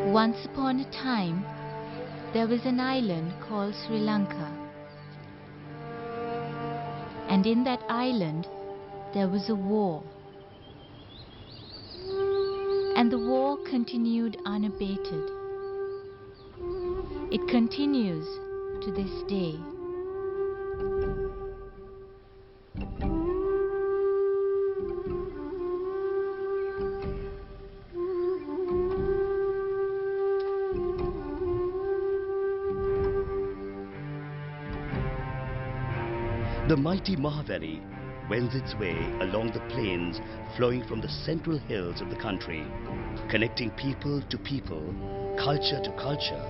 Once upon a time, there was an island called Sri Lanka. And in that island, there was a war. And the war continued unabated. It continues to this day. The mighty Mahaveli wends its way along the plains flowing from the central hills of the country, connecting people to people, culture to culture,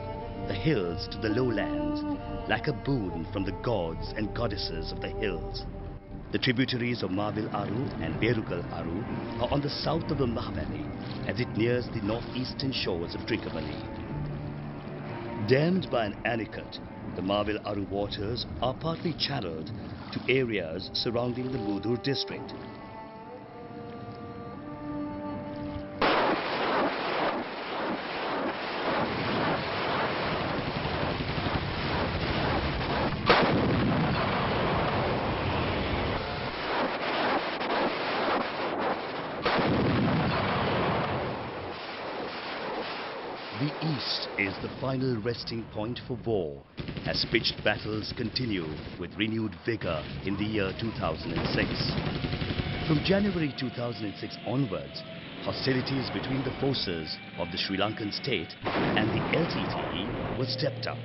the hills to the lowlands, like a boon from the gods and goddesses of the hills. The tributaries of Mavil Aru and Berugal Aru are on the south of the Mahaveli as it nears the northeastern shores of Trincomalee. Dammed by an anicut, the Mavil Aru waters are partly channeled to areas surrounding the Mudur district. The east is the final resting point for war as pitched battles continue with renewed vigor in the year 2006. From January 2006 onwards, hostilities between the forces of the Sri Lankan state and the LTTE were stepped up,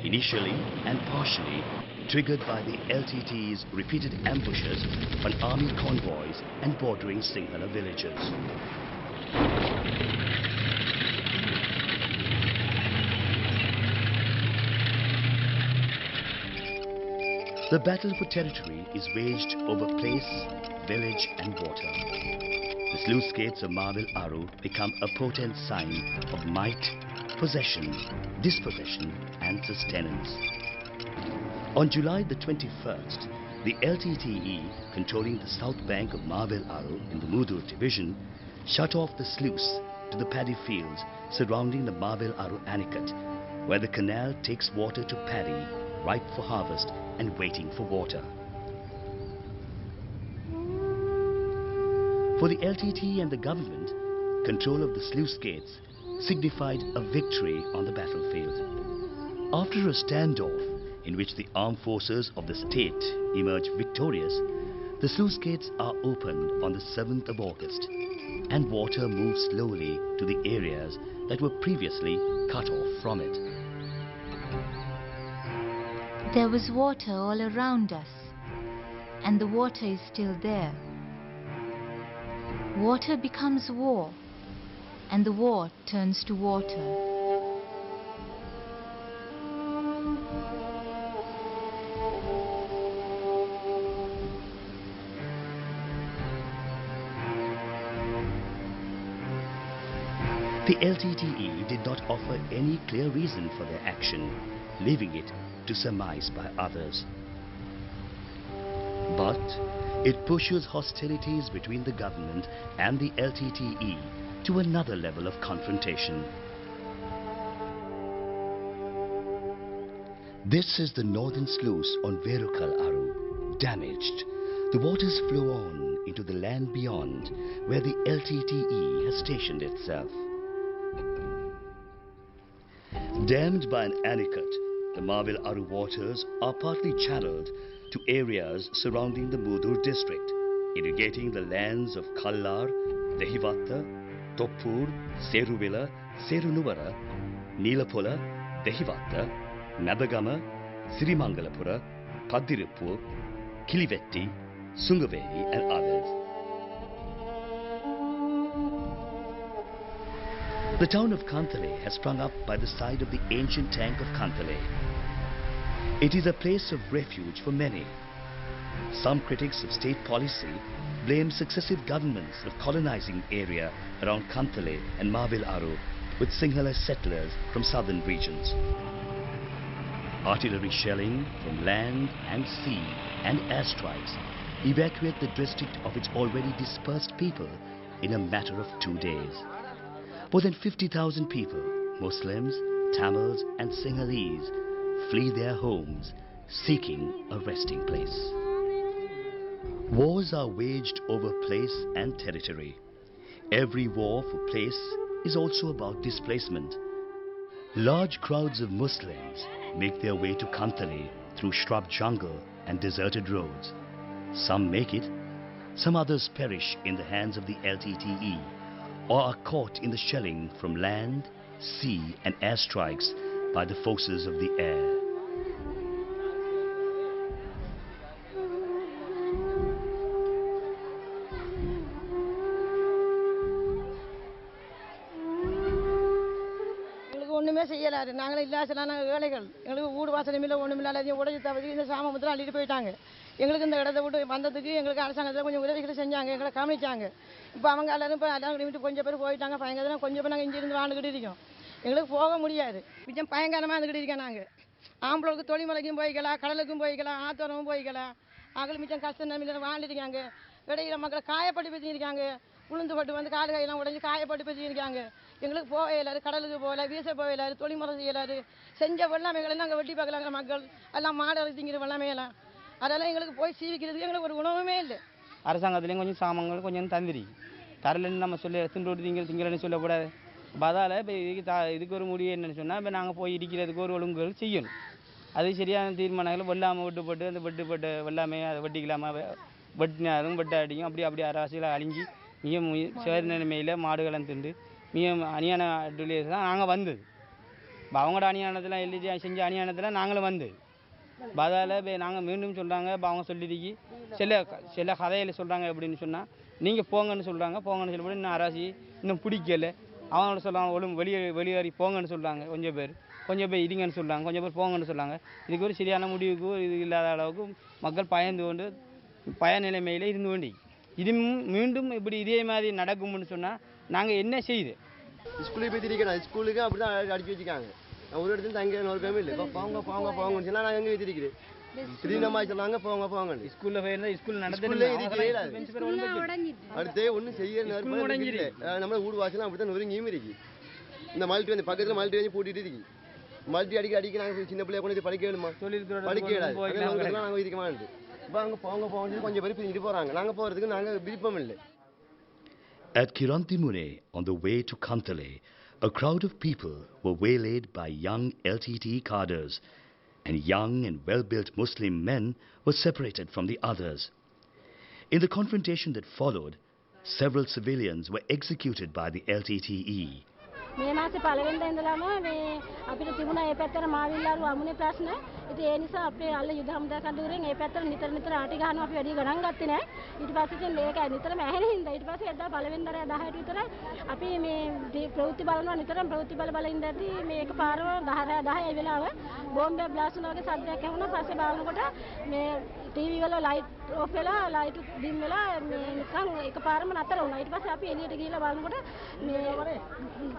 initially and partially triggered by the LTTE's repeated ambushes on army convoys and bordering Sinhala villages. The battle for territory is waged over place, village and water. The sluice gates of Mavil Aru become a potent sign of might, possession, dispossession and sustenance. On July the 21st, the LTTE, controlling the south bank of Mavil Aru in the Mudur division, shut off the sluice to the paddy fields surrounding the Mavil Aru anicut, where the canal takes water to paddy ripe for harvest and waiting for water. For the LTT and the government, control of the sluice gates signified a victory on the battlefield. After a standoff in which the armed forces of the state emerged victorious, the sluice gates are opened on the 7th of August and water moves slowly to the areas that were previously cut off from it. There was water all around us, and the water is still there. Water becomes war, and the war turns to water. The LTTE did not offer any clear reason for their action, leaving it to surmise by others. But it pushes hostilities between the government and the LTTE to another level of confrontation. This is the northern sluice on Verukal Aru, damaged. The waters flow on into the land beyond, where the LTTE has stationed itself. Dammed by an anicut, the Mavil Aru waters are partly channeled to areas surrounding the Mudur district, irrigating the lands of Kallar, Dehivatta, Toppur, Seruvila, Serunuvara, Neelapola, Dehivatta, Nadagama, Sirimangalapura, Padirippu, Kilivetti, Sungaveli and others. The town of Kantale has sprung up by the side of the ancient tank of Kantale. It is a place of refuge for many. Some critics of state policy blame successive governments of colonizing area around Kantale and Mavil Aru with Sinhala settlers from southern regions. Artillery shelling from land and sea and airstrikes evacuate the district of its already dispersed people in a matter of 2 days. More than 50,000 people, Muslims, Tamils and Sinhalese flee their homes seeking a resting place. Wars are waged over place and territory. Every war for place is also about displacement. Large crowds of Muslims make their way to Kantale through shrub jungle and deserted roads. Some make it, some others perish in the hands of the LTTE or are caught in the shelling from land, sea and airstrikes by the forces of the air. ஒண்ணுமே செய்யலாரு நாங்களே இல்லாசலான வேலைகள் எங்களுக்கு வீடு வாசனமில்லை ஒண்ணுமில்லை எல்லாத்தையும் உடைச்சி தவிர இந்த சாம முத்திரம் அள்ளிட்டு போயிட்டாங்க. எங்களுக்கு இந்த இடத்த விட்டு வந்ததுக்கு எங்களுக்கு அரசாங்கத்தில் கொஞ்சம் உதவிகளை செஞ்சாங்க, எங்களை கவனிச்சாங்க. இப்போ அவங்க எல்லாரும் இப்போ எல்லாம் விட்டு கொஞ்சம் பேர் போயிட்டாங்க. பயங்கரமாக கொஞ்சம் பேர் நாங்கள் இங்கே இருந்து வாழ்ந்துக்கிட்டு இருக்கோம். எங்களுக்கு போக முடியாது, கொஞ்சம் பயங்கரமாக இருந்துக்கிட்டு இருக்கோம். நாங்கள் ஆம்பளவுக்கு தொழில்மலைக்கும் போய்க்கலாம், கடலுக்கும் போய்க்கலாம், ஆத்தோரமும் போய்க்கலாம். அவங்களுக்கு மிச்சம் கஷ்டம் நம்பிக்கை வாழ்ந்துருக்காங்க. இடையில மக்களை காயப்பட்டு பேசியிருக்காங்க, உளுந்து பட்டு வந்து காடு கையெல்லாம் உடஞ்சி காயப்பட்டு பேசியிருக்காங்க. எங்களுக்கு போக இயலாது, கடலுக்கு போகல, வீச போக இயலாது, தொழில்முறை செய்யலாது. செஞ்ச வெள்ளாமைகளை நாங்கள் வெட்டி பார்க்கலாங்க. மக்கள் எல்லாம் மாடு திங்கிற வெள்ளாமையெல்லாம் அதெல்லாம் எங்களுக்கு போய் சீவிக்கிறதுக்கு எங்களுக்கு ஒரு உணவுமே இல்லை. அரசாங்கத்துலேயும் கொஞ்சம் சாமான்கள் கொஞ்சம் தந்திரி தரலன்னு நம்ம சொல்ல திண்டோட்டு திங்கிறன்னு சொல்லக்கூடாது. அதால் இப்போ இதுக்கு ஒரு முடிவு என்னென்னு சொன்னால், இப்போ நாங்கள் போய் இடிக்கிறதுக்கு ஒரு ஒழுங்குகள் செய்யணும். அது சரியான தீர்மானங்கள் வெள்ளாமல் விட்டுப்பட்டு அந்த வெட்டுப்பட்டு வெள்ளாமையை அதை வெட்டிக்கலாமல் வெட்டினாரும் வெட்டாடியும் அப்படி அரசியல் அழிஞ்சி மிக சேர் நிலைமையில் மாடுகளும் திண்டு மிக அணியான தான் நாங்கள் வந்தது. இப்போ அவங்களோட அணியானத்தில் எழுதி செஞ்ச அணியானத்தில் நாங்களும் வந்தது. அதால் இப்போ நாங்கள் மீண்டும் சொல்கிறாங்க. இப்போ அவங்க சொல்லிடுக்கி சில கதையில் சொல்கிறாங்க எப்படின்னு சொன்னால், நீங்கள் போங்கன்னு சொல்கிறாங்க. போங்கன்னு சொல்லப்படி இன்னும் அரசி இன்னும் பிடிக்கலை. அவங்களோட சொல்கிறாங்க வெளியேறி போங்கன்னு சொல்கிறாங்க. கொஞ்சம் பேர் இடிங்கன்னு சொல்கிறாங்க, கொஞ்சம் பேர் போங்கன்னு சொல்கிறாங்க. இதுக்கு ஒரு சரியான முடிவுக்கு இது இல்லாத அளவுக்கு மக்கள் பயந்து கொண்டு பய நிலைமையில் இருந்து வேண்டி இது மீண்டும் இப்படி இதே மாதிரி நடக்கும்னு சொன்னால் நாங்கள் என்ன செய்யுது? ஸ்கூலுக்கு போய் திரிக்கிறோம், ஸ்கூலுக்கு அப்படி தான் அடிச்சு வச்சுக்காங்க. ஒரு இடத்துல தங்க நோக்கமே இல்லை. இப்போ போங்கன்னு சொன்னால் நான் எங்கே திரிக்கிறேன். திடீர்னமா சொன்னாங்க போங்க. ஸ்கூலில் போயிருந்தா ஸ்கூல் நடந்து அடுத்தே ஒன்றும் செய்ய நம்ம வீடு வாசலாம் அப்படி தான் நொறுங்கியும் இருக்கு. இந்த மல்டி வந்து பக்கத்தில் மல்டி வந்து பூட்டிட்டு இருக்கு. மல்டி அடிக்க நாங்கள் சின்ன பிள்ளைய கொண்டு படிக்க வேணுமா? படிக்க விடாது, நாங்கள் விதிக்கமாண்டு. இப்போ அங்கே போங்க கொஞ்சம் பேர் பிரிஞ்சுட்டு போகிறாங்க. நாங்கள் போகிறதுக்கு நாங்கள் விருப்பம் இல்லை. At Kirantimune, on the way to Kantale, a crowd of people were waylaid by young LTT cadres, and young and well-built Muslim men were separated from the others. In the confrontation that followed, several civilians were executed by the LTTE. මේ මාසේ පළවෙනිදා ඉඳලාම මේ අපිට තිබුණා මේ පැත්තට මාවිල්ලාරු අමුනේ ප්‍රශ්න. ඉතින් ඒ නිසා අපේ අල්ල යුද හමුදා කඳුරෙන් ඒ පැත්තට නිතර ආටි ගහනවා. අපි වැඩි ගණන් ගත්තේ නැහැ. ඊට පස්සේ ඉතින් මේක නිතරම ඇහෙන හින්දා ඊට පස්සේ එදා පළවෙනිදාට 10ට විතර අපි මේ ප්‍රවෘත්ති බලනවා. නිතරම ප්‍රවෘත්ති බල ඉඳද්දී මේ එකපාරම 10යි වෙලාව බෝම්බයක් බ්ලාස්ට් වුණා වගේ සද්දයක් ඇහුණා. පස්සේ බලනකොට මේ ටීවී වල ලයිට් ඔෆ් වෙලා ලයිට් ඩිම් වෙලා මේ නිකන් එකපාරම නතර වුණා. ඊට පස්සේ අපි එළියට ගිහලා බලනකොට මේ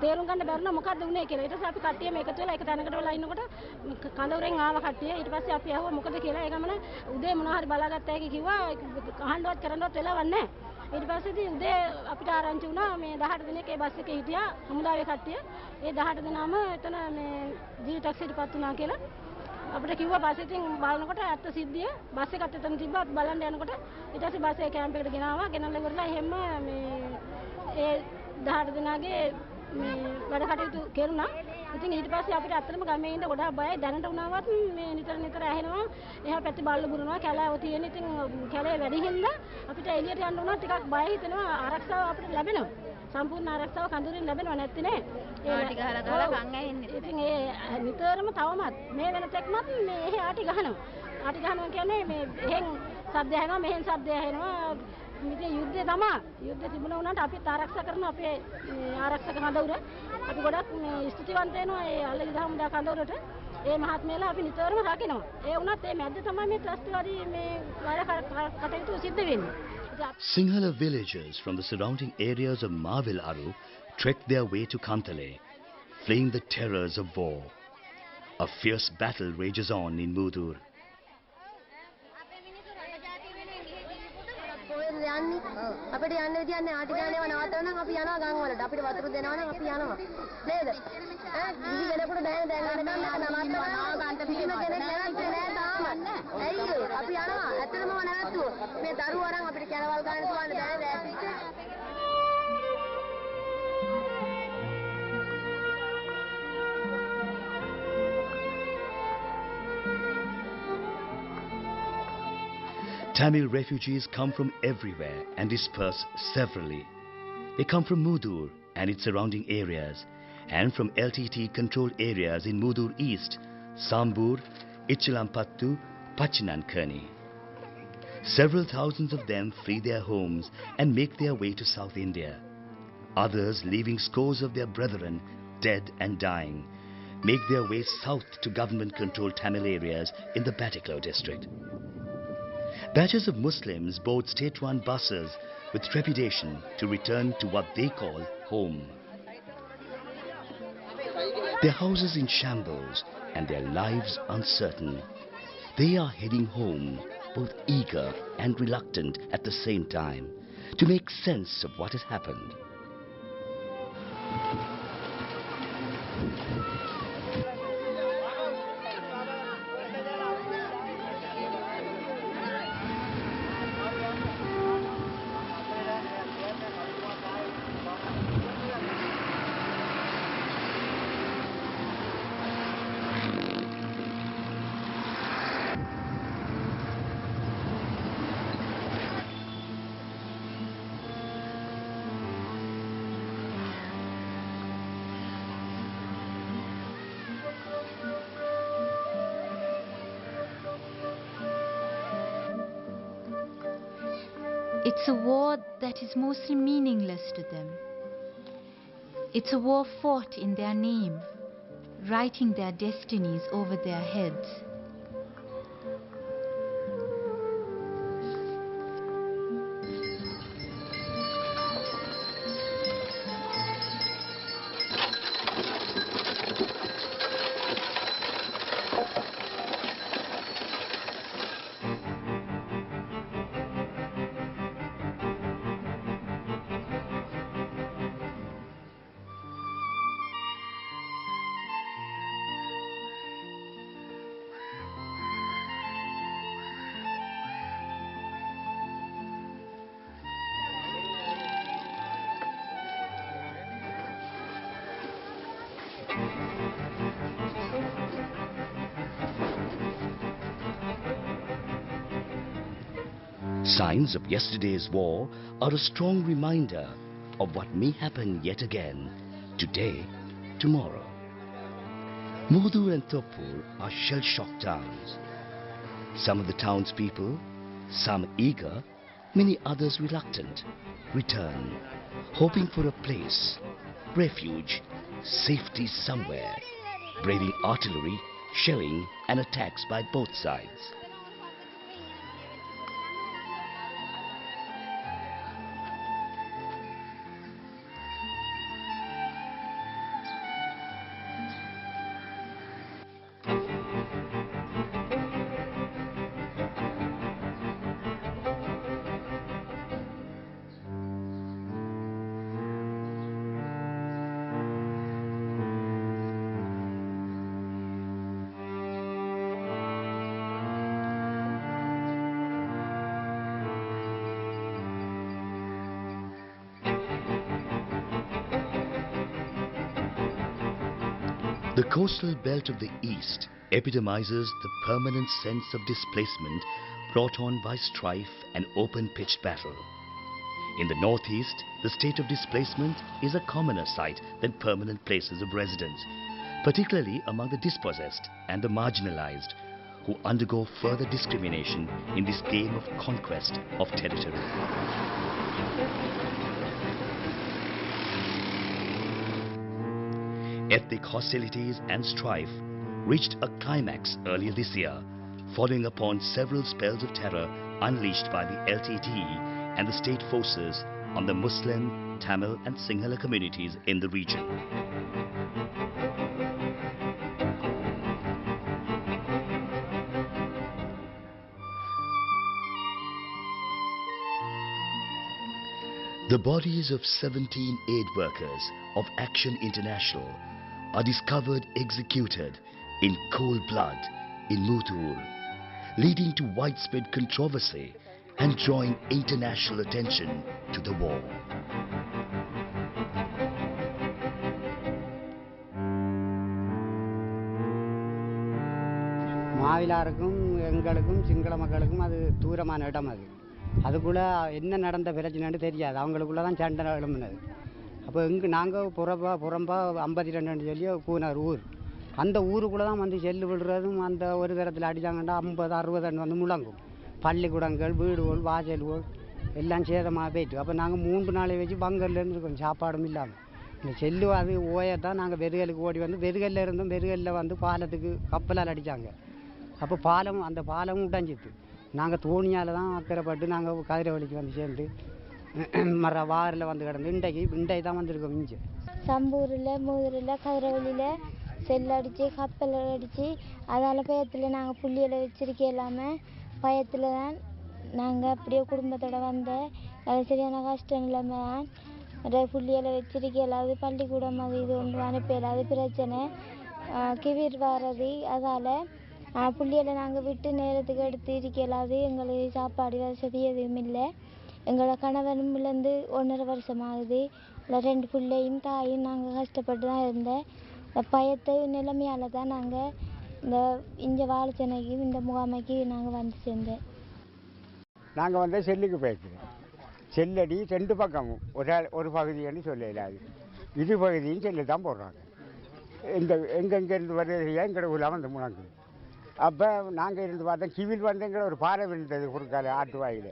තේරුම් ගන්න බැරුණා මොකද්ද වුනේ කියලා. ඊට පස්සේ අපි කට්ටියම එකතු වෙලා එක තැනකට වෙලා ඉන්නකොට කඳවුරෙන් ආව කට්ටිය. ඊට පස්සේ අපි අහුවා මොකද කියලා. ඒ ගමන උදේ මොනවා හරි බලාගත්තා කියලා කිව්වා. අහන්නවත් කරන්නවත් වෙලාවක් නැහැ. ඊට පස්සේ ඉතින් උදේ අපිට ආරංචි වුණා මේ 18 දිනක ඒ බස් එකේ හිටියා හමුදාවේ කට්ටිය. ඒ 18 දෙනාම එතන මේ ජී ටැක්සියටපත් වුණා කියලා අපිට කිව්වා. පස්සේ ඉතින් බලනකොට ඇත්ත සිද්ධිය බස් එකත් එතන තිබ්බා. අපි බලන්න යනකොට ඊට පස්සේ බස් එක කැම්ප් එකට ගෙනාවා. ගෙනල්ලා ඉවරලා එහෙම මේ ඒ 18 දෙනාගේ මේ වැඩ කටයුතු කෙරුණා. ඉතින් ඊට පස්සේ අපිට අත්‍තරම ගමේ ඉන්න ගොඩාක් බයයි. දැනට වුණාවත් මේ නිතර ඇහෙනවා එහා පැත්තේ බල්ල බුරනවා, කැලෑව තියෙන. ඉතින් කැලේ වැඩි හින්දා අපිට එළියට යන්න උනා ටිකක් බය හිතෙනවා. ආරක්ෂාව අපිට ලැබෙනවා, සම්පූර්ණ ආරක්ෂාව කඳුරින් ලැබෙනවා නැත්තේ නේ. ඒ ආටි ගහලා කන් ඇහෙන්නේ. ඉතින් ඒ නිතරම තවමත් මේ වෙනතෙක්මත් මේ එහේ ආටි ගහනවා. ආටි ගහනවා කියන්නේ මේ එහෙන් සද්ද ඇහෙනවා, මෙහෙන් සද්ද ඇහෙනවා. ඉතින් යුද්ධය තමයි. යුද්ධය තිබුණා වුණාට අපි ආරක්ෂා කරන අපේ ආරක්ෂක කඳවුර අපි ගොඩක් මේ ස්තුතිවන්ත වෙනවා ඒ අල්ල ඉදහමුදා කඳවුරට. ඒ මහත්මයලා අපි නිතරම රකින්නවා. ඒ වුණත් ඒ මැද්ද තමයි මේ ත්‍රස්තවාදී මේ වැඩ කටයුතු සිද්ධ වෙන්නේ. Sinhala villagers from the surrounding areas of Mavilaru trekked their way to Kantale, fleeing the terrors of war. A fierce battle rages on in Mudur. යන්නේ අපිට යන්න විදියක් නැහැ. ආටි ගානේව නවත්තන නම් අපි යනවා ගම් වලට. අපිට වතුර දෙනවා නම් අපි යනවා. නේද? කිසි කෙනෙකුට බෑ දැන් වෙනකම් මේක නවත්තනවා ගන්න කිසිම කෙනෙක් නැවතුනේ නෑ තාම. ඇයි ඒ? අපි යනවා. ඇත්තටම නැවතුවා. මේ දරුවෝ අරන් අපිට කැලවල් ගන්න තුවන්න බෑ දැන්. Tamil refugees come from everywhere and disperse severally. They come from Mudur and its surrounding areas, and from LTT-controlled areas in Mudur East, Sampur, Ichalampattu, Pachinankani. Several thousands of them flee their homes and make their way to South India. Others, leaving scores of their brethren dead and dying, make their way south to government-controlled Tamil areas in the Batticaloa district. Batches of Muslims board state-run buses with trepidation to return to what they call home. Their houses in shambles and their lives uncertain. They are heading home, both eager and reluctant at the same time, to make sense of what has happened. It's a war that is mostly meaningless to them. It's a war fought in their name, writing their destinies over their heads. Signs of yesterday's war are a strong reminder of what may happen yet again, today, tomorrow. Mudur and Topur are shell-shocked towns. Some of the townspeople, some eager, many others reluctant, return, hoping for a place, refuge, safety somewhere, braving artillery, shelling and attacks by both sides. The coastal belt of the East epitomizes the permanent sense of displacement brought on by strife and open-pitched battle. In the Northeast, the state of displacement is a commoner sight than permanent places of residence, particularly among the dispossessed and the marginalized, who undergo further discrimination in this game of conquest of territory. Ethnic hostilities and strife reached a climax earlier this year, following upon several spells of terror unleashed by the LTT and the state forces on the Muslim, Tamil and Sinhala communities in the region. The bodies of 17 aid workers of Action International are discovered executed in cold blood in Muthur, leading to widespread controversy and drawing international attention to the war. மாவிலாருக்கும் எங்களுக்கும் சிங்கள மக்களுக்கும் அது தூரமான இடம் அது. அதுக்குள்ளே என்ன நடந்த பிரச்சனைன்னு தெரியாது. அவங்களுக்குள்ள தான் சண்டை எழும்பினது. அப்போ நாங்கள் புறம்பா 52 சொல்லி கூனார் ஊர். அந்த ஊருக்குள்ளே தான் வந்து செல்லு விடுறதும் அந்த ஒரு தரத்தில் அடித்தாங்கன்னா 50-60 வந்து முழங்கும். பள்ளிக்கூடங்கள், வீடுகள், வாசல்கள் எல்லாம் சேதமாக போயிட்டு. அப்போ நாங்கள் 3 நாளை வச்சு பங்கர்லேருந்து இருக்கோம், சாப்பாடும் இல்லாமல். இந்த செல்லு அது ஓயத்தான் நாங்கள் வெறுகலுக்கு ஓடி வந்து வெறுகல்ல இருந்தோம். வெறுகல்ல வந்து பாலத்துக்கு கப்பலால் அடித்தாங்க. அப்போ அந்த பாலமும் உடைஞ்சிட்டு நாங்கள் தோணியால் தான் அக்கறைப்பட்டு நாங்கள் கதிரவழிக்கு வந்து சேர்ந்து வாரில் வந்து கிடந்து இன்றைக்கு தான் வந்திருக்கோம். இஞ்சி சம்பூரில், மூதூரில், கதிரவழியில் செல்லடித்து கப்பல் அடித்து அதால் பயத்தில் நாங்கள் புள்ளியில் வச்சிருக்க இல்லாமல் பயத்தில் தான் நாங்கள் அப்படியே குடும்பத்தோடு வந்தேன். அது சரியான கஷ்ட நிலைமை தான். நிறைய புள்ளியில் வச்சிருக்க இல்லாது பள்ளிக்கூடம் அது இது ஒன்று அனுப்பிடலாது பிரச்சனை கிவிர் வாரது. அதால் புள்ளியில் நாங்கள் விட்டு நேரத்துக்கு எடுத்து இருக்கலாது. எங்களுக்கு சாப்பாடு வசதி எதுவும் இல்லை. எங்களோட கணவனும் இழந்து 1.5 வருஷம் ஆகுது. இல்லை 2 பிள்ளையும் தாயும் நாங்கள் கஷ்டப்பட்டு தான் இருந்தேன். இந்த பயத்தை நிலைமையால் தான் நாங்கள் இந்த வாழைச்சனைக்கு இந்த முகாமைக்கு நாங்கள் வந்து சேர்ந்தேன். நாங்கள் வந்து செல்லுக்கு போயிருக்கிறோம். செல்லடி 2 பக்கமும் ஒரு பகுதின்னு சொல்லலாது. இது பகுதியும் செல்லு தான் போடுறாங்க. எங்கெங்கேருந்து வர்றதையா எங்களோட ஊரில் வந்து முழங்குது. அப்போ நாங்கள் இருந்து பார்த்தோம். கிவில் வந்து எங்களை ஒரு பாலம் இருந்தது குறுக்கால ஆட்டு வாயில்.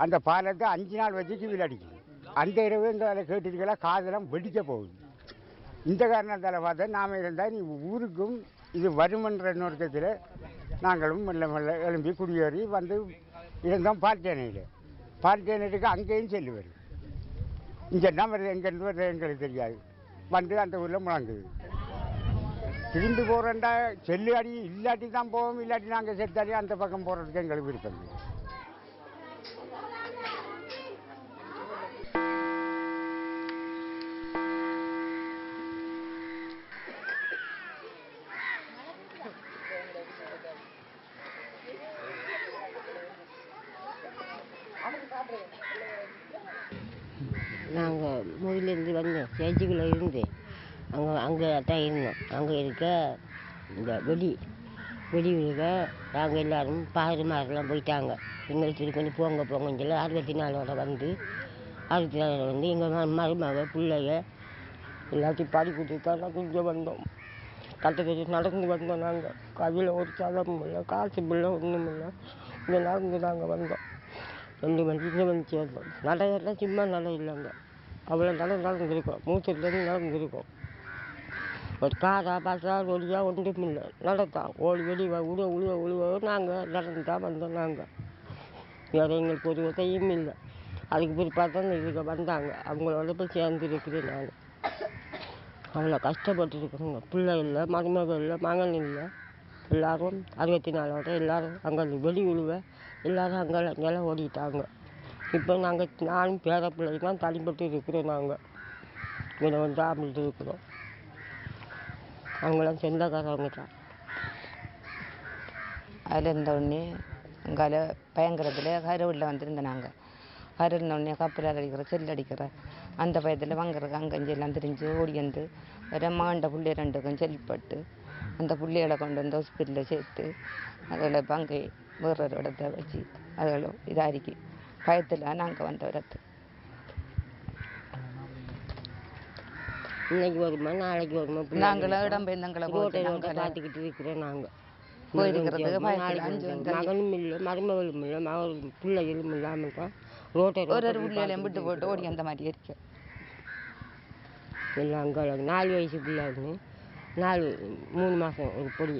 அந்த பாலத்தை 5 நாள் வச்சு கிவில் அடிக்குது. அந்த இரவு இந்த வேலை கேட்டுருக்கலாம், காதெல்லாம் வெடிக்க போகுது. இந்த காரணத்தால் பார்த்தா நாம் இருந்தால் நீ ஊருக்கும் இது வருமன்ற நோக்கத்தில் நாங்களும் மெல்ல மெல்ல எழும்பி குடியேறி வந்து இருந்தோம். பார்க்கேனைக்கு அங்கேயும் செல்லு வரும். இங்கே என்ன வருது, எங்கேருந்து வருது எங்களுக்கு தெரியாது. வந்து அந்த ஊரில் முழங்குது. திரும்பி போகிறேன்டா செல்லு அடி இல்லாட்டி தான் போவோம், இல்லாட்டி நாங்கள் செத்தாடி அந்த பக்கம் போகிறதுக்கு எங்களுக்கு விருப்பம். நாங்கள் மூவிலேருந்து வந்தோம். சேர்ச்சிக்குள்ளே இருந்தேன். அங்கே தான் இருந்தோம். அங்கே இருக்க இந்த வெளியூருக நாங்கள் எல்லோரும் பாருமாரெலாம் போயிட்டாங்க. எங்களுக்கு திருப்பி போங்கன்னு சொல்லி 64 வந்து 64 வந்து எங்கள் மருமக பிள்ளைக எல்லாத்தையும் பாடி கொடுத்துருக்காங்க. கொஞ்சம் வந்தோம். கட்டக்கட்டி நடந்து வந்தோம். நாங்கள் கையில் ஒரு சதமும் இல்லை, காசு பிள்ளை ஒன்றும் இல்லை. இங்கே நாங்கள் வந்தோம். 2 மணிக்கு இங்கே வந்து சேர்ந்தோம். நடையெல்லாம் சும்மா நடை இல்லைங்க. அவ்வளோ நடந்துருக்கோம். மூச்சத்துலேருந்து நடந்துருக்கோம். ஒரு காரா பசா ஒளியா ஒன்றும் இல்லை. நடத்தான் ஓடி வெளியே உழுவ நாங்கள் நடந்து தான் வந்தோம். நாங்கள் வேறு எங்களுக்கு ஒரு உதவியும் இல்லை. அதுக்கு பிற்பாடு தான் இதுக்கு வந்தாங்க. அவங்களோட போய் சேர்ந்துருக்குறேன். நான் அவ்வளோ கஷ்டப்பட்டுருக்குறோங்க. பிள்ளை இல்லை, மருமகள் இல்லை, மகன் இல்லை. எல்லோரும் 64 எல்லோரும் அங்கே வெளி உழுவ எல்லோரும் அங்கெல்லாம் ஓடிட்டாங்க. இப்போ நானும் பேர பிள்ளைக்கு தான் தனிப்பட்டு இருக்கிறோம். நாங்கள் இங்கே வந்து ஆம்பிட்டு இருக்கிறோம். அவங்களாம் சொந்தக்காரவங்க தான். அதில் இருந்தோடனே அங்கால பயங்கரத்தில் கருவில் வந்துருந்தோம். நாங்கள் கரு இருந்தோடனே கப்பலால் அடிக்கிற செல் அடிக்கிற அந்த பயத்தில் வாங்குறதுக்கு அங்கஞ்செல்லாம் திரிஞ்சு ஓடி வந்து ஒரு மாண்ட புள்ளி 2க்கும் செல்பட்டு அந்த புள்ளிகளை கொண்டு வந்து ஹாஸ்பிட்டலில் சேர்த்து அதில் பங்கை வேற இடத்த வச்சு அதில் இதாரிக்கு பயத்தில் நாங்கள் வந்த இடத்து. இன்னைக்கு வருமா நாளைக்கு வருமா நாங்களும் இடம்பெயர்ந்தங்களை பார்த்துக்கிட்டு இருக்கிறோம். நாங்கள் போயிருக்கிறதுக்கு மகனும் இல்லை, மருமகளும் இல்லை, பிள்ளைகளும் இல்லாமல் தான் ரோட்டை ஒரு பிள்ளைகளையும் விட்டு போட்டு ஓடி அந்த மாதிரி இருக்க எல்லாம் அங்கே 4 வயசு பிள்ளைன்னு 3 மாதம் ஒரு பொடி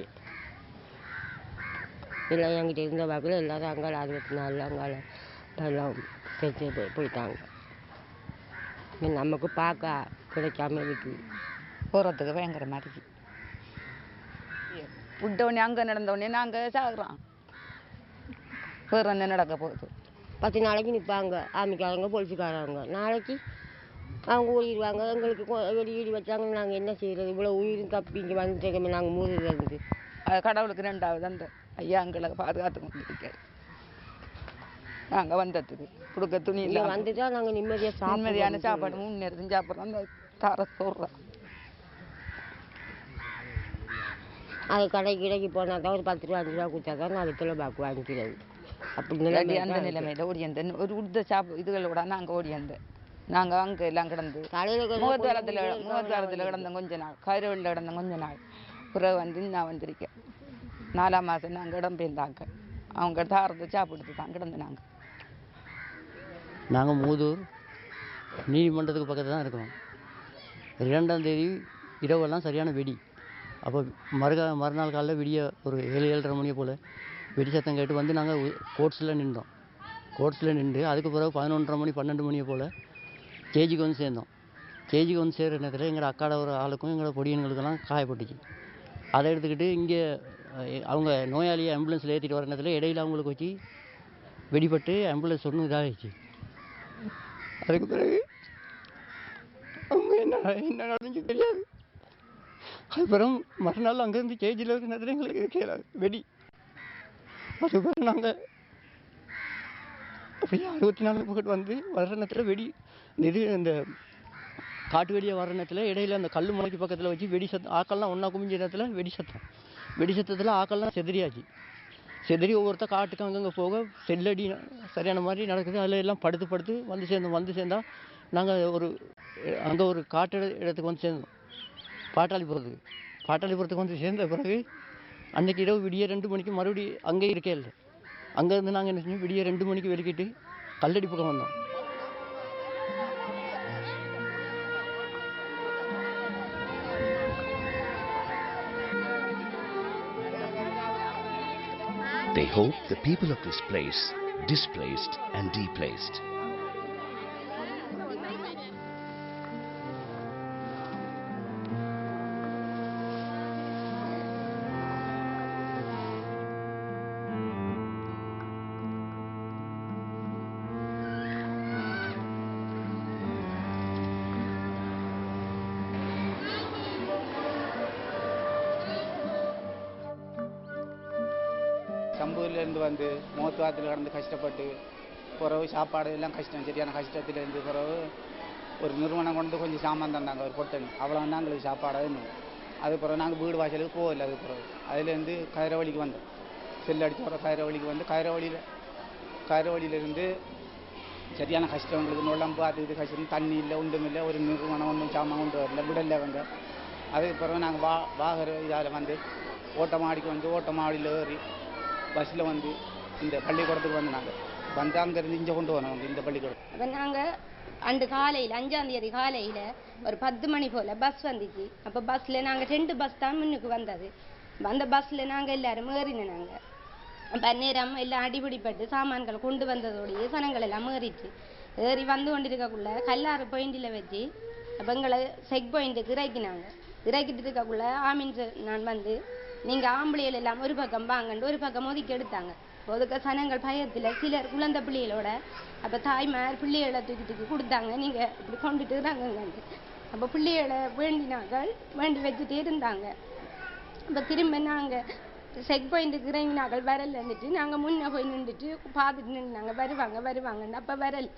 எல்லாம் என்கிட்ட இருந்த வாக்கில் எல்லோரும் அங்கால 64 அங்கால எல்லாம் பேச்சு போயிட்டாங்க. நமக்கு பார்க்க கிடைக்காம இருக்கு. போகிறதுக்கு பயங்கரமாக இருக்கு. விட்டோடனே அங்கே நடந்தோடனே நாங்கள் சாகுறோம். வேறு என்ன நடக்க போகுது? 10 நாளைக்கு நிற்பாங்க ஆமிக்காரங்க போலீஸுக்காரங்க. நாளைக்கு அவங்க ஓடிடுவாங்க. எங்களுக்கு வெளியீடு வச்சாங்க. நாங்கள் என்ன செய்கிறது? இவ்வளோ உயிரும் தப்பி இங்கே வந்துட்டோமே நாங்கள் மூதுலேருந்து. கடவுளுக்கு 2வது அந்த ஐயா எங்களை பாதுகாத்து கொண்டு இருக்காரு. நாங்கள் வந்ததுக்கு கொடுக்க துணி இல்லை வந்துட்டா நாங்கள் நிம்மதியான சாப்பாடு 3 நேரத்தையும் சாப்பிட்றோம். அந்த தார சொல்கிறோம். அது கடைக்கு போனால் தான் ஒரு 10 ரூபா 5 ரூபா கொடுத்தா தான் நான் வெத்தலை பாக்கு வாங்கிக்கிறது. அப்படி அந்த நிலைமையில் ஓடியந்தேன். ஒரு உடுத்த இதுகளோட நாங்கள் ஓடியந்தேன். நாங்கள் அங்கே எல்லாம் கிடந்து முகத்தாரத்தில் கிடந்தோம் கொஞ்ச நாள். கயிறுகளில் கிடந்தோம் கொஞ்ச நாள். பிறகு வந்து நான் வந்திருக்கேன். 4ஆம் மாதம் நாங்கள் இடம் பெயர்ந்தாங்க. அவங்க தாரத்தை சாப்பிட்டு தான் கிடந்து நாங்கள் மூதூர் நீதிமன்றத்துக்கு பக்கத்தில் தான் இருக்கணும். 2ஆம் தேதி இரவெல்லாம் சரியான வெடி. அப்போ மறுநாள் காலையில் விடிய ஒரு 7-7:30 மணியை போல் வெடி சத்தம் கேட்டு வந்து நாங்கள் கோர்ட்ஸில் நின்றோம். கோர்ட்ஸில் நின்று அதுக்கு பிறகு 11:30 மணி 12 மணியை போல் கேஜிக்கு வந்து சேர்ந்தோம். கேஜிக்கு வந்து சேர்கிற நேரத்தில் எங்களோட அக்காட ஒரு ஆளுக்கும் எங்களோட பொடியன்களுக்கெல்லாம் காயப்பட்டுச்சு. அதை எடுத்துக்கிட்டு இங்கே அவங்க நோயாளியை ஆம்புலன்ஸில் ஏற்றிட்டு வர நேரத்தில் இடையில அவங்களுக்கு வச்சு வெடிப்பட்டு ஆம்புலன்ஸ் ஒன்றும் இதாகிடுச்சு. அதுக்கு பிறகு அவங்க என்ன நடந்துச்சு தெரியாது. அதுக்கப்புறம் மறுநாள் அங்கேருந்து கேஜியில் இருக்கிற நேரத்தில் எங்களுக்கு கேட்கல வெடி. அதுக்கப்புறம் நாங்கள் அப்படியே 64 பக்கெட் வந்து வர்ற நேரத்தில் வெடி இந்த காட்டு வெடியாக வர்ற நேரத்தில் இடையில அந்த கல் முளைக்கு பக்கத்தில் வச்சு வெடி சத்தம் ஆக்கள்லாம் ஒன்றா குமிஞ்ச நேரத்தில் வெடி சத்தத்தில் ஆக்கள்லாம் செதறியாச்சு. செதறி ஒவ்வொருத்தர் காட்டுக்கு அங்கங்கே போக செல்லடி சரியான மாதிரி நடக்குது. அதில் எல்லாம் படுத்து வந்து சேர்ந்தால் நாங்கள் அங்கே ஒரு காட்டு இடத்துக்கு வந்து சேர்ந்தோம். பாட்டாளிபுரத்துக்கு வந்து சேர்ந்த பிறகு அன்றைக்கி இரவு விடிய 2 மணிக்கு மறுபடியும் அங்கே இருக்கே இல்லை. அங்கேருந்து நாங்கள் என்ன செஞ்சோம், விடிய 2 மணிக்கு வெளிக்கிட்டு கல்லடி பக்கம் வந்தோம். They hope the people of this place, displaced and deplaced. சம்பூர்லேருந்து வந்து மோத்துவாத்தில் கடந்து கஷ்டப்பட்டு பிறகு சாப்பாடு எல்லாம் கஷ்டம், சரியான கஷ்டத்துலேருந்து பிறகு ஒரு நிறுவனம் கொண்டு கொஞ்சம் சாமான் தந்தாங்க, ஒரு பொட்டன். அவ்வளோ தான் எங்களுக்கு சாப்பாடாக வேணும். அது பிறகு நாங்கள் வீடு வாசலுக்கு போகல. அது பிறகு அதுலேருந்து கயிறவழிக்கு வந்தோம். செல் அடித்து வர கயிறவழிக்கு வந்து கயிறவழியிலேருந்து சரியான கஷ்டம் எங்களுக்கு. நுழம்பு அது இது கஷ்டம், தண்ணி இல்லை, ஒன்றும் இல்லை. ஒரு நிறுவனம் ஒன்றும் சாமான் கொண்டு வரல, விடலை அவங்க. அதுக்கு பிறகு நாங்கள் வாகர இதால் வந்து ஓட்டமாடிக்கு வந்து ஓட்டமாடியில் ஏறி பஸ்ஸில் வந்து இந்த பள்ளிக்கூடத்துக்கு வந்து நாங்கள் வந்து அங்கேருந்து இங்கே கொண்டு வரோம் இந்த பள்ளிக்கூடம். அப்போ நாங்கள் அன்று காலையில் 5ஆம் தேதி காலையில் ஒரு 10 மணி போல் பஸ் வந்துச்சு. அப்போ பஸ்ஸில் நாங்கள் 2 பஸ் தான் முன்னுக்கு வந்தது. அந்த பஸ்ஸில் நாங்கள் எல்லோரும் ஏறினோம். நாங்கள் அப்போ நேரம் எல்லாம் அடிபிடிப்பட்டு சாமான்கள் கொண்டு வந்ததோடையே சனங்கள் எல்லாம் ஏறிச்சு. ஏறி வந்து கொண்டு இருக்கக்குள்ள கல்லாறு பாயிண்டில் வச்சு அப்போ எங்களை செக் பாயிண்ட்டுக்கு இறக்கிட்டு இருக்கக்குள்ள ஆமீன் நான் வந்து நீங்கள் ஆம்பளைகள் எல்லாம் ஒரு பக்கம் வாங்கண்டு ஒரு பக்கம் ஒதுக்கி எடுத்தாங்க. ஒதுக்க சனங்கள் பயத்தில் சிலர் குழந்தை பிள்ளைகளோட அப்போ தாய்மார் பிள்ளைகளை தூக்கி கொடுத்தாங்க. நீங்கள் இப்படி கொண்டுட்டு நாங்கங்கண்டு அப்போ பிள்ளைகளை வேண்டி வச்சுட்டே இருந்தாங்க. அப்போ திரும்ப நாங்கள் செக் பாயிண்ட்டுக்கு இறங்கினாக்கள் வரல் வந்துட்டு நாங்கள் முன்னே போய் நின்றுட்டு பார்த்துட்டு நின்றாங்க. வருவாங்கன்னு அப்போ வரல்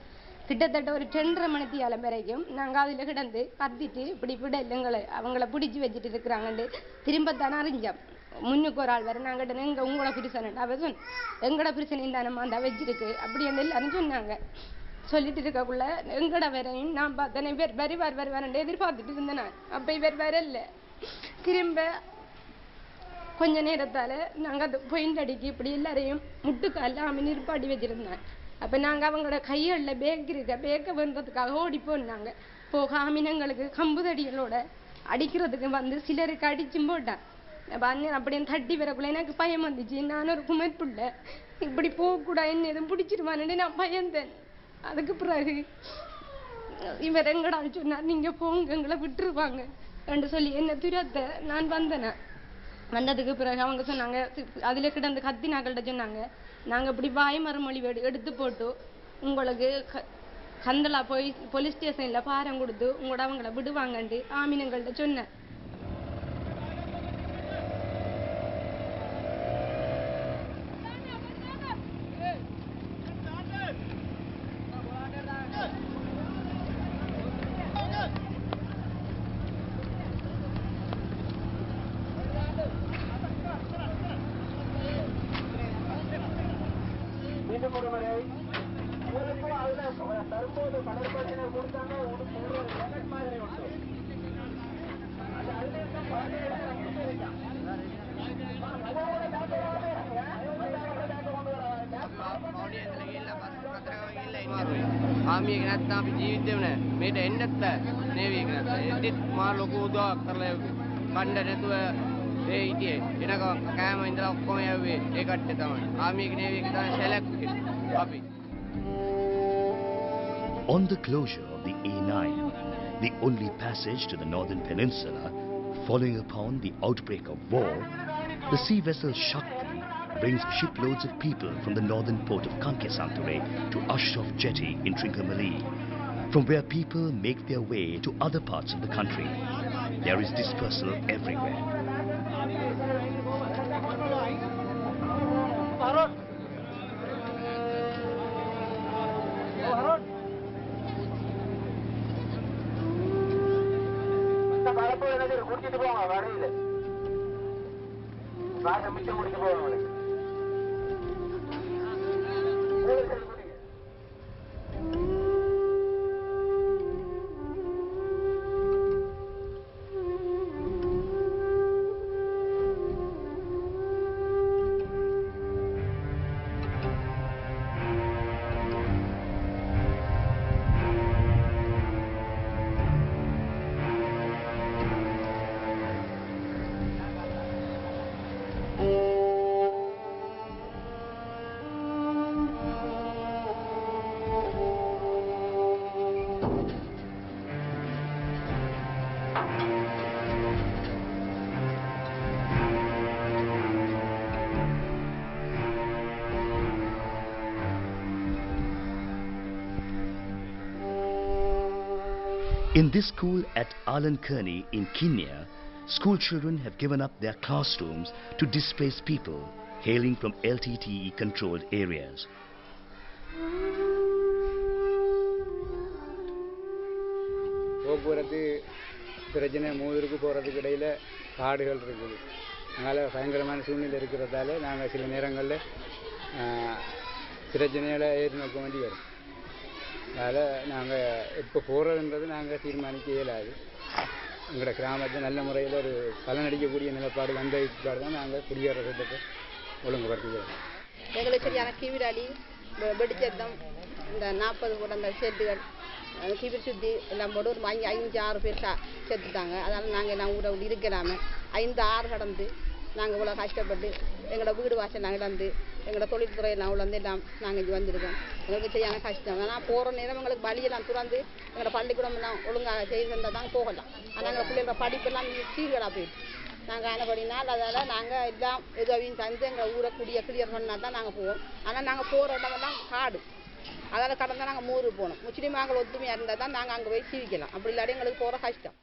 கிட்டத்தட்ட ஒரு 2:30 மணித்தியாலம் வரைக்கும் நாங்கள் அதில் கிடந்து கத்திட்டு இப்படி எங்களை அவங்கள பிடிச்சி வச்சுட்டு இருக்கிறாங்கண்டு திரும்பத்தானே அறிஞ்சோம். முன்னுக்கு ஒரு ஆள் வர நாங்கள் உங்களோட பிரச்சனை அவ சொன்ன எங்களோட பிரச்சனையும் தானம்மா அந்த வச்சிருக்கு அப்படி அந்த எல்லாரும் சொன்னாங்க. சொல்லிட்டு இருக்கக்குள்ள எங்கட வரையும் நான் பார்த்தேன் இவர் வருவார் எதிர்பார்த்துட்டு இருந்தேன் நான். அப்போ இவர் வரல. திரும்ப கொஞ்ச நேரத்தால் நாங்கள் அது பொயிண்ட் அடிக்கி இப்படி எல்லாரையும் முட்டுக்கால அவன் நிற்பாடி வச்சுருந்தேன். அப்போ நாங்கள் அவங்களோட கைகளில் பேக்கை வேண்டதுக்காக ஓடி போனாங்க. போக ஆமீனங்களுக்கு கம்புதடிகளோட அடிக்கிறதுக்கு வந்து சிலருக்கு அடிச்சும் போட்டான். அப்படியே தட்டி வரக்குள்ள எனக்கு பயம் வந்துச்சு. நான் ஒரு குமர்ப்புள்ள இப்படி போகக்கூடாது, என்ன எதுவும் பிடிச்சிருவான்னு நான் பயந்தேன். அதுக்கு பிறகு இவர் எங்கடான்னு சொன்னார், நீங்கள் போங்க எங்களை விட்டுருவாங்க என்று சொல்லி என்ன துரத்த நான் வந்தேன். வந்ததுக்கு பிறகு அவங்க சொன்னாங்க, அதில் கிடந்து கத்தினாக்கள்கிட்ட சொன்னாங்க, நாங்கள் இப்படி வாய் மறுமொழி எடுத்து போட்டு உங்களுக்கு கந்தலா போலீஸ் ஸ்டேஷனில் பாரம் கொடுத்து உங்களோட அவங்கள விடுவாங்கன்ட்டு ஆமீனங்கள்கிட்ட சொன்னேன். ආමියක නැත්නම් අපි ජීවිතේම නෑ. මේට එන්නත් නේවියක නැත්නම්. එද්දිත් මා ලොකු උදව්වක් කරලා කණ්ඩ නැතුව ඒ හිටියේ. එනක කෑම ඉඳලා ඔක්කොම යව්වේ ඒ කට්ටිය තමයි. ආමියක නේවියක තමයි සෙලක්ට් අපි. On the closure of the A9, the only passage to the northern peninsula, following upon the outbreak of war, the sea vessel Shakti brings shiploads of people from the northern port of Sampur to Ashraf Jetty in Trincomalee, from where people make their way to other parts of the country. There is dispersal everywhere. In this school at Kearney in Kenya, school children have given up their classrooms to displaced people hailing from LTTE controlled areas. போக்குவரத்து பிரச்சனை மூதூருக்கு போகிறதுக்கு இடையில் காடுகள் இருக்குது. அதனால் பயங்கரமான சூழ்நிலை இருக்கிறதால நாங்கள் சில நேரங்களில் பிரச்சனைகளை எதிர்நோக்க வேண்டி வரும். அதனால் நாங்கள் இப்போ போகிறதுன்றது நாங்கள் தீர்மானிக்க இயலாது. எங்களோட கிராமத்தை நல்ல முறையில் ஒரு பலனடிக்கக்கூடிய நிலப்பாடு வந்த இதுக்காக தான் நாங்கள் குடியேற சட்டத்தை ஒழுங்குபடுத்துகிறோம். எங்களுக்கு சரியான கீவிராளி வெடிச்சத்தம் இந்த 40 குடந்த ஷெட்டுகள் கீவிரி சுற்றி எல்லாம் போட்டு ஒரு 5-6 பேர் செத்துட்டாங்க. அதனால் நாங்கள் எல்லாம் ஊரை இருக்கலாமல் 5-6 கடந்து நாங்கள் இவ்வளோ கஷ்டப்பட்டு எங்களோட வீடு வாசல் நாங்கள் இழந்து எங்களோட தொழில்துறையெல்லாம் உழந்து எல்லாம் நாங்கள் இங்கே வந்திருக்கோம். எங்களுக்கு சரியான கஷ்டம். ஆனால் போகிற நேரம் எங்களுக்கு வழியெல்லாம் துறந்து எங்களோட பள்ளிக்கூடம் எல்லாம் ஒழுங்காக செய்து தந்தால் தான் போகலாம். ஆனால் எங்கள் பிள்ளைங்களோட படிப்பெல்லாம் சீர்கேடாக போயிட்டு நாங்கள் ஆனபடினால் அதால் நாங்கள் எல்லாம் உதவியும் தந்து எங்கள் ஊரை கிளியர் பண்ணால் தான் நாங்கள் போவோம். ஆனால் நாங்கள் போகிற இடமெல்லாம் காடு. அதால் கடந்தால் நாங்கள் ஊருக்கு போகணும். முஸ்லீமாக்கள் ஒத்துமையாக இருந்தால் தான் நாங்கள் அங்கே போய் ஜீவிக்கலாம். அப்படி இல்லாட்டி எங்களுக்கு போகிற கஷ்டம்.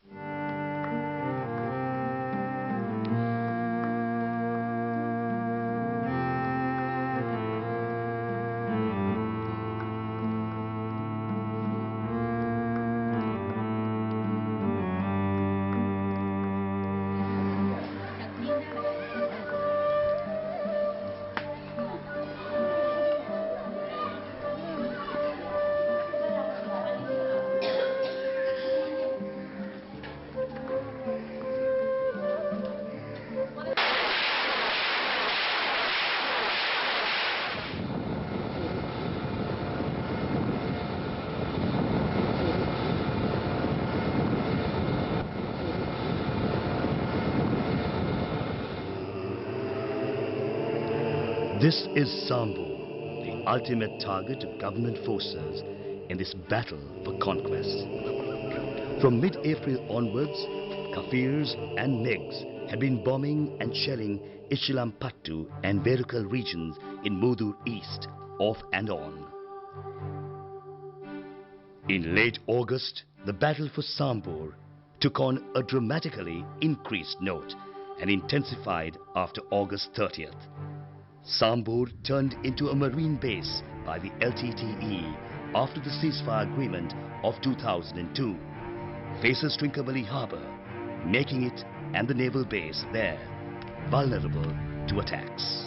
This is Sampur, the ultimate target of government forces in this battle for conquest. From mid-April onwards, Kafirs and MiGs had been bombing and shelling Ishilampattu and Verukal regions in Mudur East, off and on. In late August, the battle for Sampur took on a dramatically increased note and intensified after August 30th. Sampur turned into a marine base by the LTTE after the ceasefire agreement of 2002, faces Trincomalee harbour, making it and the naval base there vulnerable to attacks.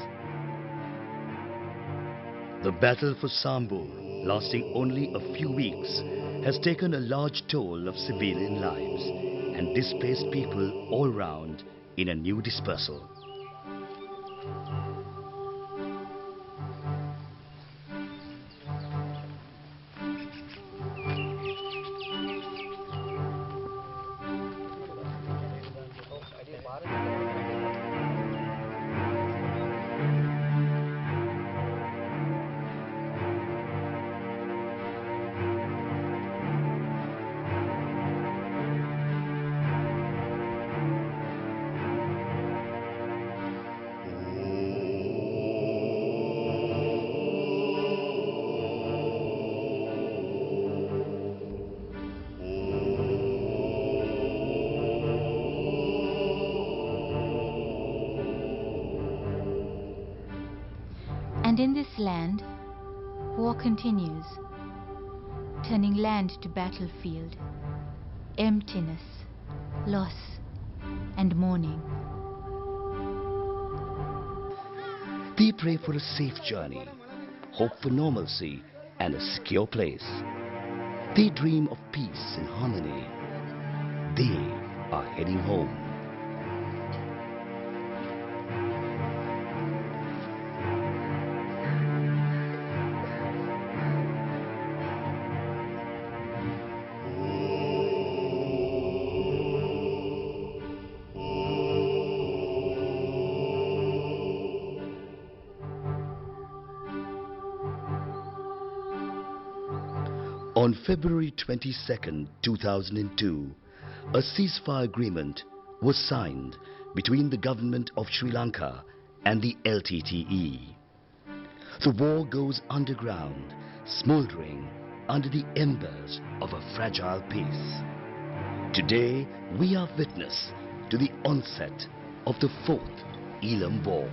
The battle for Sampur, lasting only a few weeks, has taken a large toll of civilian lives and displaced people all round in a new dispersal. And in this land, war continues, turning land to battlefield, emptiness, loss, and mourning. We pray for a safe journey, hope for normalcy and a secure place. They dream of peace and harmony. They are heading home. On February 22, 2002, a ceasefire agreement was signed between the government of Sri Lanka and the LTTE. The war goes underground, smouldering under the embers of a fragile peace. Today, we are witness to the onset of the Fourth Elam War.